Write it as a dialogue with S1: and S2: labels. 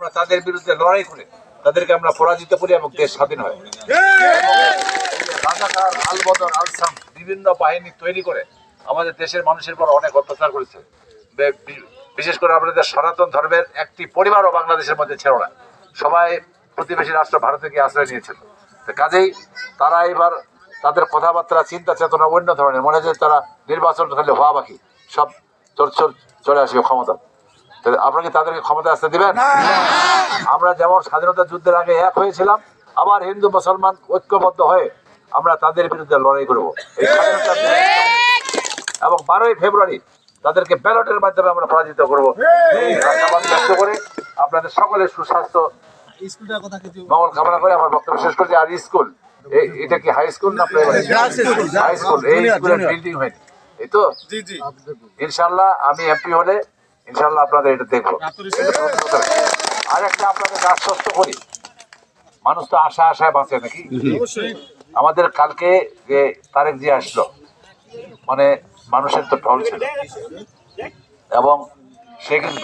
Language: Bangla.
S1: আমরা তাদের বিরুদ্ধে লড়াই করে তাদেরকে আমরা পরাজিত করি এবং দেশ স্বাধীন হয়। রাজাকার, আলবদর, আলসাম বিভিন্ন বাহিনী তৈরি করে আমাদের দেশের মানুষের উপর অনেক অত্যাচার করেছে। বিশেষ করে আমাদের সনাতন ধর্মের একটি পরিবারও বাংলাদেশের মধ্যে ছিল না, সবাই প্রতিবেশী রাষ্ট্র ভারতে গিয়ে আশ্রয় নিয়েছিল। কাজেই তারা এবার তাদের কথাবার্তা, চিন্তা চেতনা অন্য ধরনের, মনে হয় তারা নির্বাচন হলে হওয়া বাকি সব চলে আসবে ক্ষমতা। আপনারা কি তাদেরকে ক্ষমতা আসতে দিবেন? আমরা যেমন স্বাধীনতা যুদ্ধের আগে এক হয়েছিলাম, আবার হিন্দু মুসলমান ঐক্যবদ্ধ হয়ে আমরা তাদের বিরুদ্ধে লড়াই করবো এবং 12ই ফেব্রুয়ারি তাদেরকে ব্যালটের মাধ্যমে আমরা পরাজিত করবো। এই আশাবাদ ব্যক্ত করে আপনাদের সকলের সুস্বাস্থ্য মঙ্গল কামনা করে আমার বক্তব্য শেষ করছি। আর স্কুল, এটা কি হাই স্কুল না প্রাইমারি? High school. এই স্কুলের বিল্ডিং হয়নি, এই তো। ইনশাল্লাহ আমি এমপি হলে ইনশাল্লাহ আপনাদের এটা দেখবো। আর একটা আপনাদের আশ্বস্ত করি, মানুষ তো আশায় বাঁচে নাকি? আমাদের কালকে যে তারেক জি আসলো, মানে মানুষের তো ঢল ছিল এবং সে কিন্তু